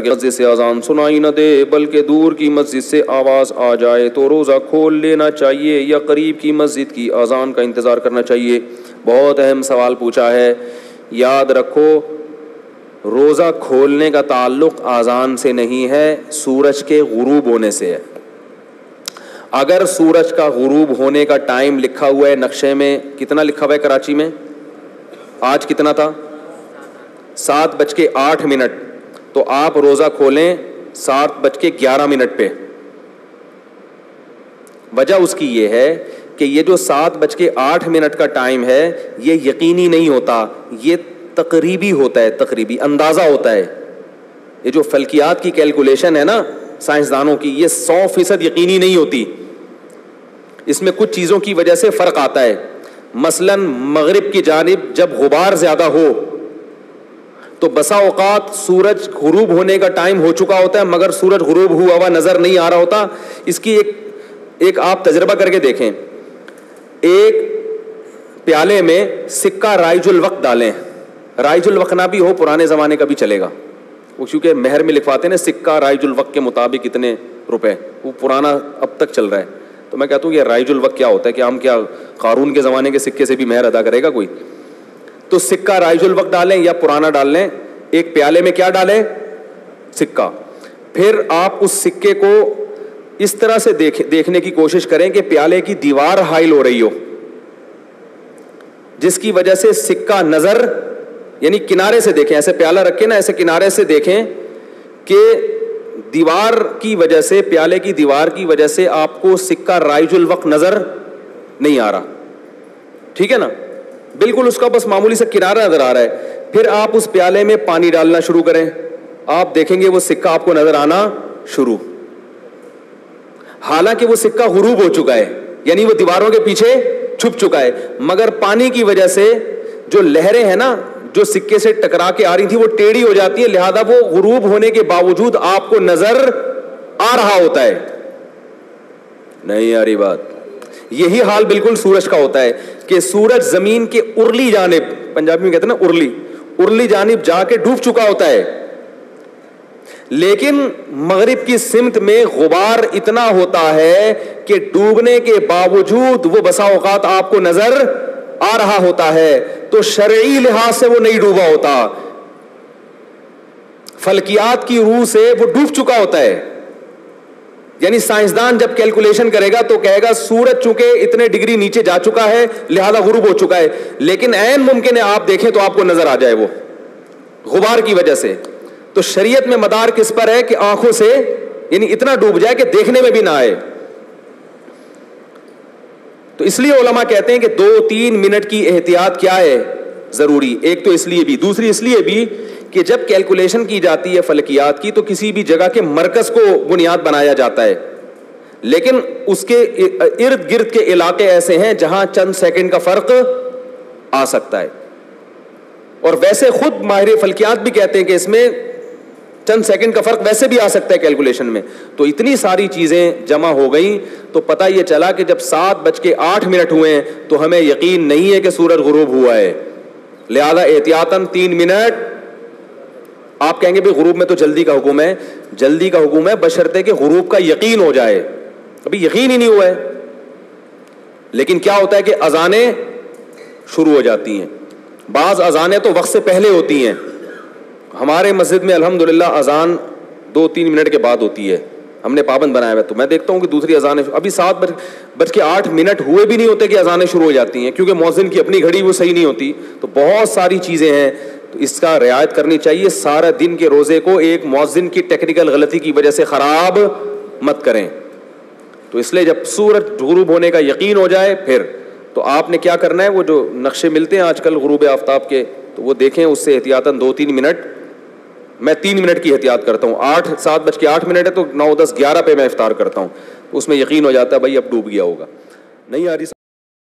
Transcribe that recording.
کے مسجد سے اذان سنائی نہ دے بلکہ دور کی مسجد سے آواز آ جائے تو روزہ کھول لینا چاہیے یا قریب کی مسجد کی اذان کا انتظار کرنا چاہیے؟ بہت اہم سوال پوچھا ہے. یاد رکھو روزہ کھولنے کا تعلق اذان سے نہیں ہے، سورج کے غروب ہونے سے ہے. اگر سورج کا غروب ہونے کا ٹائم لکھا ہوا ہے نقشے میں، کتنا لکھا ہوا ہے کراچی میں؟ آج کتنا تھا؟ 7:08، تو آپ روزہ کھولیں 7:11 پہ. وجہ اس کی یہ ہے کہ یہ جو 7:08 کا ٹائم ہے یہ یقینی نہیں ہوتا، یہ تقریبی ہوتا ہے، تقریبی اندازہ ہوتا ہے. یہ جو فلکیات کی کیلکولیشن ہے نا سائنسدانوں کی، یہ 100% یقینی نہیں ہوتی. اس میں کچھ چیزوں کی وجہ سے فرق آتا ہے. مثلا مغرب کی جانب جب غبار زیادہ ہو تو بسا اوقات سورج غروب ہونے کا ٹائم ہو چکا ہوتا ہے مگر سورج غروب ہوا ہوا نظر نہیں آ رہا ہوتا. اس کی ایک آپ تجربہ کر کے دیکھیں. ایک پیالے میں سکہ رائج الوقت ڈالیں، رائج الوقت نہ بھی ہو پرانے زمانے کا بھی چلے گا، وہ چونکہ مہر میں لکھواتے ہیں نا سکہ رائج الوقت کے مطابق اتنے روپے، وہ پرانا اب تک چل رہا ہے. تو میں کہتا ہوں یہ رائج الوقت کیا ہوتا ہے کہ ہم کیا قارون کے زمانے کے سکے سے بھی مہر ادا کرے گا کوئی؟ تو سکہ رائج الوقت ڈالیں یا پرانا ڈال لیں. ایک پیالے میں کیا ڈالیں؟ سکہ. پھر آپ اس سکے کو اس طرح سے دیکھنے کی کوشش کریں کہ پیالے کی دیوار حائل ہو رہی ہو، جس کی وجہ سے سکہ نظر، یعنی کنارے سے دیکھیں، ایسے پیالہ رکھیں نا، ایسے کنارے سے دیکھیں کہ دیوار کی وجہ سے، پیالے کی دیوار کی وجہ سے آپ کو سکہ رائج الوقت نظر نہیں آ رہا. ٹھیک ہے نا؟ بالکل اس کا بس معمولی سے کنارہ نظر آ رہا ہے. پھر آپ اس پیالے میں پانی ڈالنا شروع کریں، آپ دیکھیں گے وہ سکہ آپ کو نظر آنا شروع. حالانکہ وہ سکہ غروب ہو چکا ہے، یعنی وہ دیواروں کے پیچھے چھپ چکا ہے، مگر پانی کی وجہ سے جو لہریں ہیں نا جو سکے سے ٹکرا کے آ رہی تھی وہ ٹیڑھی ہو جاتی ہے، لہذا وہ غروب ہونے کے باوجود آپ کو نظر آ رہا ہوتا ہے. نہیں آ رہی بات؟ یہی حال بالکل سورج کا ہوتا ہے کہ سورج زمین کے ارلی جانب، پنجابی میں کہتے ہیں نا ارلی جانب جا کے ڈوب چکا ہوتا ہے، لیکن مغرب کی سمت میں غبار اتنا ہوتا ہے کہ ڈوبنے کے باوجود وہ بسا اوقات آپ کو نظر آ رہا ہوتا ہے. تو شرعی لحاظ سے وہ نہیں ڈوبا ہوتا، فلکیات کی روح سے وہ ڈوب چکا ہوتا ہے. یعنی سائنسدان جب کیلکولیشن کرے گا تو کہے گا سورج چونکہ اتنے ڈگری نیچے جا چکا ہے لہذا غروب ہو چکا ہے، لیکن عین ممکن ہے آپ دیکھیں تو آپ کو نظر آ جائے وہ غبار کی وجہ سے. تو شریعت میں مدار کس پر ہے کہ آنکھوں سے یعنی اتنا ڈوب جائے کہ دیکھنے میں بھی نہ آئے. تو اس لیے علماء کہتے ہیں کہ 2-3 منٹ کی احتیاط کیا ہے ضروری. ایک تو اس لیے بھی، دوسری اس لیے بھی کہ جب کیلکولیشن کی جاتی ہے فلکیات کی تو کسی بھی جگہ کے مرکز کو بنیاد بنایا جاتا ہے، لیکن اس کے ارد گرد کے علاقے ایسے ہیں جہاں چند سیکنڈ کا فرق آ سکتا ہے. اور ویسے خود ماہر فلکیات بھی کہتے ہیں کہ اس میں چند سیکنڈ کا فرق ویسے بھی آ سکتا ہے کیلکولیشن میں. تو اتنی ساری چیزیں جمع ہو گئیں تو پتہ یہ چلا کہ جب 7:08 ہوئے ہیں تو ہمیں یقین نہیں ہے کہ سورج غروب ہوا ہے، لہذا احتیاطاً 3 منٹ. آپ کہیں گے بھی غروب میں تو جلدی کا حکم ہے، جلدی کا حکم ہے بشرطے کہ غروب کا یقین ہو جائے. ابھی یقین ہی نہیں ہوا ہے، لیکن کیا ہوتا ہے کہ اذانیں شروع ہو جاتی ہیں. بعض اذانیں تو وقت سے پہلے ہوتی ہیں. ہمارے مسجد میں الحمدللہ اذان 2-3 منٹ کے بعد ہوتی ہے، ہم نے پابند بنایا ہے. تو میں دیکھتا ہوں کہ دوسری اذانیں ابھی 7:08 ہوئے بھی نہیں ہوتے کہ اذانیں شروع ہو جاتی ہیں، کیونکہ مؤذن کی اپنی گھڑی وہ صحیح نہیں ہوتی. تو بہت ساری چیزیں ہیں تو اس کا رعایت کرنی چاہیے. سارا دن کے روزے کو ایک مؤذن کی ٹیکنیکل غلطی کی وجہ سے خراب مت کریں. تو اس لیے جب سورج غروب ہونے کا یقین ہو جائے پھر تو آپ نے کیا کرنا ہے، وہ جو نقشے ملتے ہیں آج کل غروب آفتاب کے تو وہ دیکھیں، اس سے احتیاطاً 2-3 منٹ. میں 3 منٹ کی احتیاط کرتا ہوں. 7:08 ہے تو 9, 10, 11 پہ میں افطار کرتا ہوں. اس میں یقین ہو جاتا ہے بھائی اب ڈوب گیا ہوگا. نہیں آ رہی